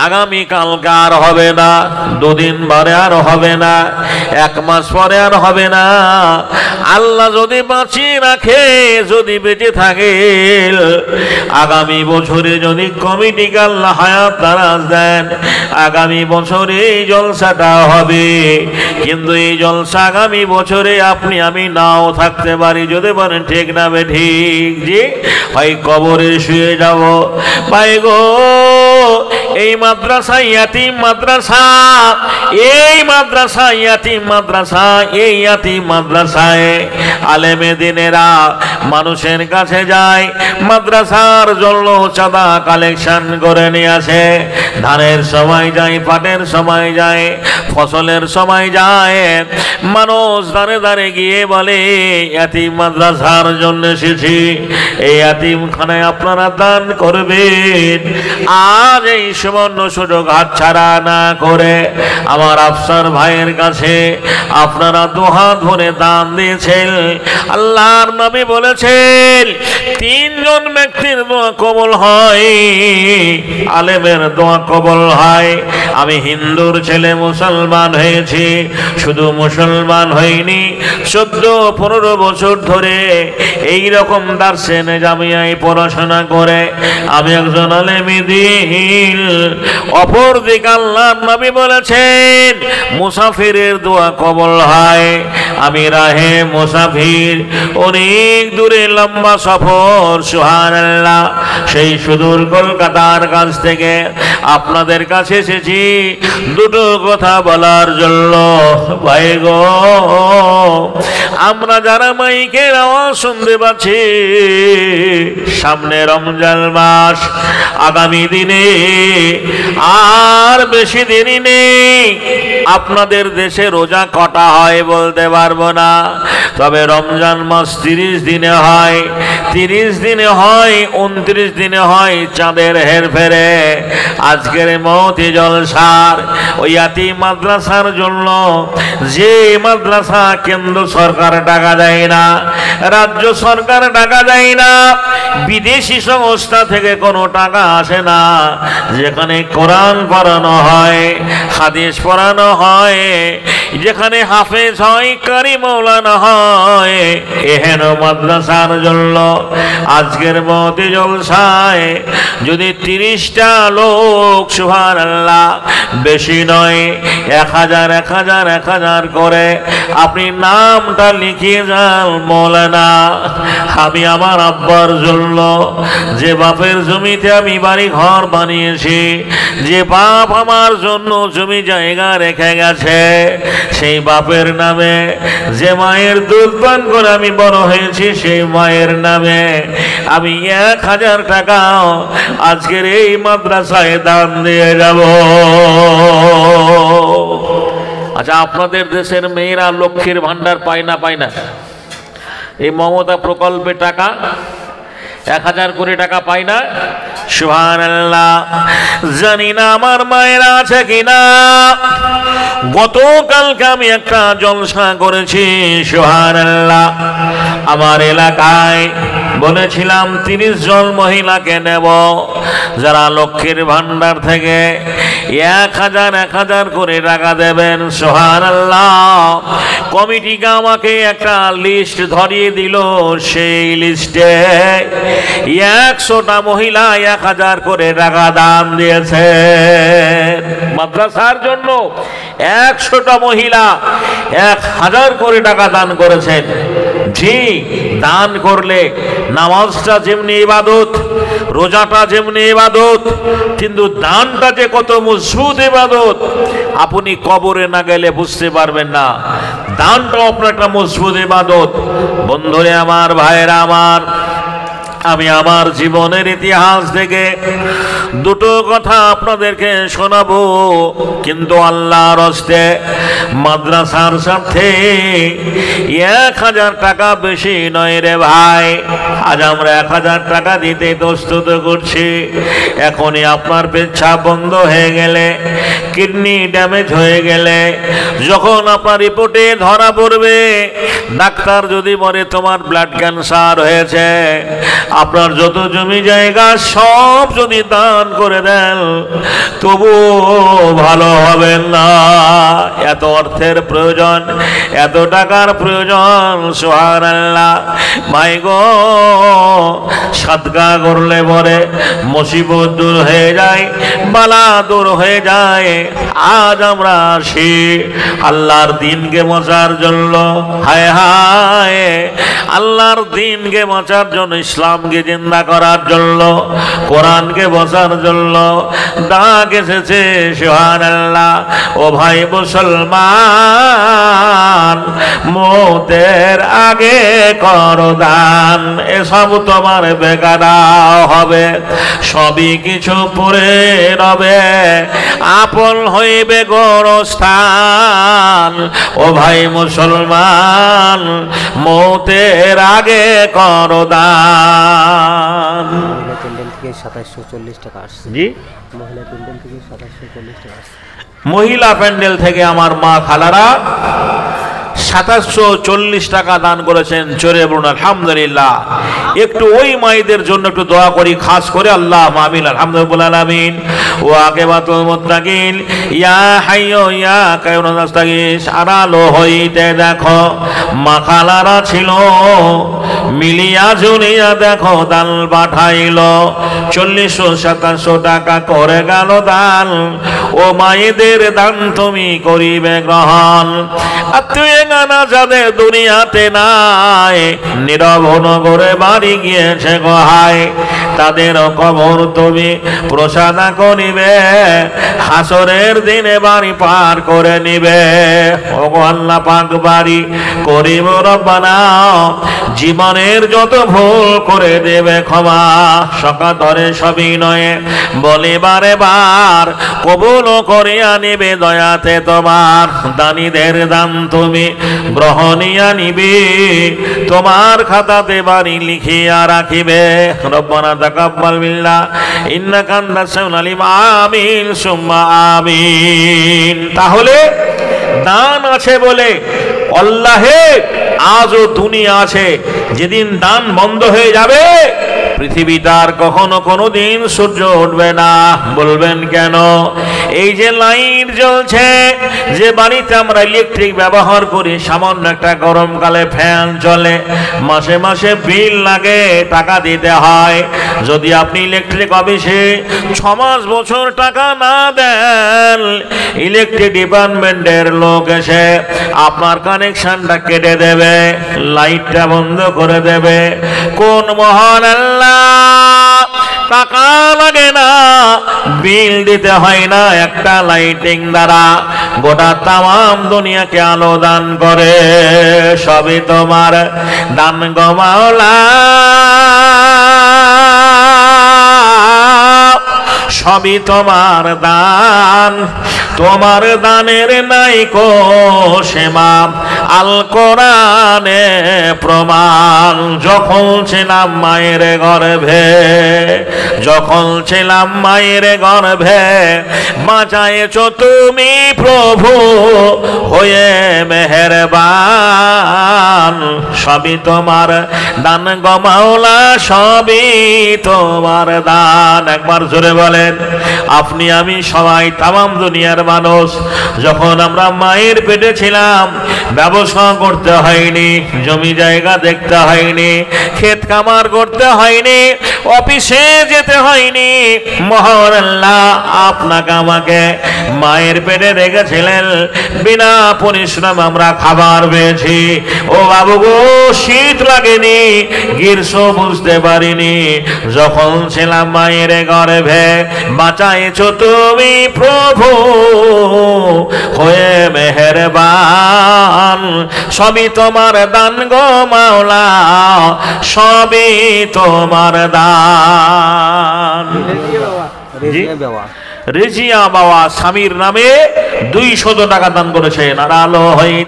আগামীকালকে আর হবে না, দুদিন পরে আর হবে না, 1 মাস পরে আর হবে না। আল্লাহ যদি বাঁচিয়ে রাখে, যদি বেঁচে থাকে, আগামী বছরে যদি কমিটিকে আল্লাহ হায়াত দারাজ দেন, আগামী বছরে এই জলসাটা হবে। কিন্তু এই জলসা আগামী বছরে আপনি আমি নাও থাকতে পারি। যদি বলেন ঠিক না বে ঠিক, জি ভাই কবরে শুয়ে যাব। ভাই গো, এই মাদ্রাসা ইয়াতিম মাদ্রাসা, এই মাদ্রাসা ইয়াতিম মাদ্রাসা, এই ইয়াতিম মাদ্রাসায় আলেমে দিনেরা মানুষের কাছে যায়, মাদ্রাসার জন্য চাঁদা কালেকশন করে নিয়ে আসে। ধানের সময় যায়, পাটের সময় যায়, ফসলের সময় যায়। মানুষ দাঁড়ে দাঁড়ে গিয়ে বলে ইয়াতিম মাদ্রাসার জন্য এসেছি, এই ইয়াতিমখানায় আপনারা দান করবেন। আজ এই সুবর্ণ সুযোগ হাতছাড়া না করে আমার আফসার ভাইয়ের কাছে আপনারা দুহাত ভরে দান দিয়েছেন। আল্লাহর নবী বলেছেন 3 জন ব্যক্তির দোয়া কবুল হয়, আলেমের দোয়া কবুল হয়। আমি হিন্দুর ছেলে মুসলমান হয়েছি, শুধু মুসলমান হইনি, 14-15 বছর ধরে এই রকম দার্সে নিজামিয়ায় পড়াশোনা করে আমি একজন আলেমে দ্বীন। অপর দিকে আল্লাহর নবী বলেছেন মুসাফিরের দোয়া কবুল হয়। আমি রাহে মুসাফির, অনেক দূরে লম্বা সফর, সুবহানাল্লাহ, সেই সুদূর কলকাতার কাছ থেকে আপনাদের কাছে এসেছি দুটো কথা বলার জন্য। ভাই গো, আমরা যারা মাইকের আওয়াজ শুনতে পাচ্ছি, সামনে রমজান মাস, আগামী দিনে আর বেশি দেরি নেই। আপনাদের দেশে রোজা কটা হয় বলতে পারবো না, তবে রমজান মাস 30 দিনে হয়, 30 দিনে হয়, 29 দিনে হয় চাঁদের হেরফেরে। আজকের মওতি জলসার ওই ইয়াতিম মাদ্রাসার জন্য, যে মাদ্রাসা কেন্দ্র সরকার টাকা দেয় না, রাজ্য সরকার টাকা দেয় না, বিদেশি সংস্থা থেকে কোনো টাকা আসে না, যেখানে কোরআন পড়ানো হয়, হাদিস পড়ানো হয়, যেখানে হাফেজ হয়, কারি মৌলানা হয়, এহেন মাদ্রাসার জন্য আজকের মওতি জলসায় যদি 30টা লোক, সুবহানাল্লাহ, বেশি নয়, 1000 করে আপনি নামটা লিখিয়ে যান। মৌলানা, আমি আমার আব্বার জন্য, যে বাপের জমিতে আমি বাড়ি ঘর বানিয়েছি, যে বাপ আমার জন্য জমি জায়গা রেখে গেছে, সেই বাপের নামে, যে মায়ের দুধ পান করে আমি বড় হয়েছি, সেই মায়ের নামে আমি 1000 টাকা আজকের এই মাদ্রাসায় দান দিয়ে যাব। আচ্ছা, আপনাদের দেশের মেয়েরা লক্ষ্মীর ভান্ডার পায় না? পায় না? এই মমতা প্রকল্পে টাকা 1000 করে টাকা পায় না? সুবহানাল্লাহ। জানি না আমার মায়েরা আছে কিনা, গতকালকে আমি একটা জলসা করেছি, সুবহানাল্লাহ, আমার এলাকায় বলেছিলাম 30 জন মহিলাকে নেব, যারা লক্ষ্মীর ভান্ডার থেকে 1000 করে টাকা দেবেন। সুবহানাল্লাহ। কমিটিকে আমাকে একটা লিস্ট ধরিয়ে দিল, সেই লিস্টে 100টা মহিলা 1000 করে টাকা দান দিয়েছে মাদ্রাসার জন্য। 100টা মহিলা 1000 করে টাকা দান করেছেন। জি, দান করলে নামাজটা যেমনি ইবাদত, রোজাটা যেমনি ইবাদত, কিন্তু দানটা যে কত মজবুত ইবাদত আপনি কবরে না গেলে বুঝতে পারবেন না। দানটাও আপনার একটা মজবুত ইবাদত। বন্ধুরে আমার, ভাইয়েরা আমার, আমি আমার জীবনের ইতিহাস থেকে দুটো কথা আপনাদেরকে শোনাবো, কিন্তু আল্লাহর হস্তে মাদ্রাসার সাথে 1000 টাকা বেশি নয় রে ভাই। আজ আমরা 1000 টাকা দিতে প্রস্তুত করছি। এখনই আপনার পেচ্ছাপ বন্ধ হয়ে গেলে, কিডনি ড্যামেজ হয়ে গেলে, যখন আপনার রিপোর্টে ধরা পড়বে, ডাক্তার যদি বলে তোমার ব্লাড ক্যান্সার হয়েছে, আপনার যত জমি জায়গা সব যদি দান করে দেন তবু ভালো হবে না। এত অর্থের প্রয়োজন, এত টাকার প্রয়োজন, সুবহানাল্লাহ। ভাই গো, সাদকা করলে পরে মুসিবত দূর হয়ে যায়, বালা দূর হয়ে যায়। আজ আমরা আসি আল্লাহর দিনকে বাঁচার জন্য, হায় হায়, আল্লাহর দিনকে বাঁচার জন্য, ইসলামকে জিন্দা করার জন্য, কোরআনকে বাঁচার জন্য ডাক এসেছে। সুবহানাল্লাহ। ও ভাই মুসলমান, মওতের আগে করো দান, এসব তোমার বেকারা হবে, সবই কিছু পরে রবে, আপন হইবে গোরস্থান। ও ভাই মুসলমান, মওতের আগে করো দান। মহিলা প্যান্ডেল থেকে 2740 টাকা আসছে। জি, মহিলা প্যান্ডেল থেকে 2740 টাকা আসছে। মহিলা প্যান্ডেল থেকে আমার মা খালারা 2740 টাকা দান করেছেন। চোরে বলুন আলহামদুলিল্লাহ। একটু ওই মায়েদের জন্য একটু দোয়া করি, খাস করে। আল্লাহ আমিন, আলহামদুলিল্লাহ আলামিন। ও আকিবাতুল মুত্তাকিন, ইয়া হাইয়ু ইয়া কাইয়ুম নাস্তাগীস। আড়ালো হইতে দেখো মা খালারা ছিল, মিলিয়া জুলিয়া দেখো দান পাঠাইল, 40-27 টাকা করে গেল দান। ও মায়েদের দান তুমি করিবে গ্রহণ। আত্মীয় গানা যাদের দুনিয়াতে নাই, নীরব নগরে বাড়ি গিয়েছে গোহায়, তাদের কবর তুমি প্রসাদা করিবে, হাসরের দিনে বাড়ি পার করে নিবে। ও আল্লাহ পাক বাড়ি করিব রব্বানা, জীবনের যত ভুল করে দেবে ক্ষমা, সকাতরে সবই নয় বলিবারে বার, কবুল করিয়া নিবে দয়াতে তোমার। দানীদের দান তুমি গ্রহণিয়া নিবে, তোমার খাতাতে বাড়ি লিখিয়া রাখিবে। রব্বানা তাকাব্বাল মিন্না ইন্নাকা আনতাস সামিউল আলিম। আমিন সুম্মা আমিন। তাহলে দান আছে বলে আল্লাহে আজও দুনিয়া আছে। যেদিন দান বন্ধ হয়ে যাবে, পৃথিবীতে আর কখনো কোনোদিন সূর্য উঠবে না। বলবেন কেন? এই যে লাইট জ্বলছে, যে বাড়িতে আমরা ইলেকট্রিক ব্যবহার করি, সামান্য একটা গরমকালে ফ্যান চলে, মাসে মাসে বিল লাগে, টাকা দিতে হয়। যদি আপনি ইলেকট্রিক অফিসে 6 বছর টাকা না দেন, ইলেকট্রিক ডিপার্টমেন্টের লোক এসে আপনার কানেকশনটা কেটে দেবে, লাইটটা বন্ধ করে দেবে। কোন মহান আল্লাহ! টাকা লাগে না, বিল দিতে হয় না, একটা লাইটিং দ্বারা গোটা তাম দুনিয়াকে আলো দান করে। সবই তোমার দান গো মাওলা, সবই তোমার দান। তোমার দানের নাই কো সীমা, আল কোরআনে প্রমাণ। যখন ছিলাম মায়ের গর্ভে, যখন ছিলাম মায়ের গর্ভে, বাঁচায়েছো তুমি প্রভু হয়ে মেহেরবান। সবই তোমার দান গো মাওলা, সবই তোমার দান। একবার জোরে বলেন। আপনি আমি সবাই তামাম দুনিয়ার মানুষ, যখন আমরা মায়ের পেটে ছিলাম, ব্যবসা করতে হয়নি, জমি জায়গা দেখতে হয়নি, ক্ষেত কামার করতে হয়নি, অফিসে যেতে হয়নি। মহান আল্লাহ আপনাকে আমাকে মায়ের পেটে রেখেছিলেন, বিনা পরিশ্রম আমরা খাবার পেয়েছি। ও বাবু গো, শীত লাগেনি, গ্রীষ্ম বুঝতে পারিনি। যখন ছিলাম মায়ের গর্ভে, বাঁচাইছো তুমি প্রভু হয়ে মেহেরবান। সবই তোমার দান গো মাওলা, সবই তোমার দান। রেজিয়া বাবা স্বামীর নামে 200 টাকা দান করেছেন। আর আলো হয়ে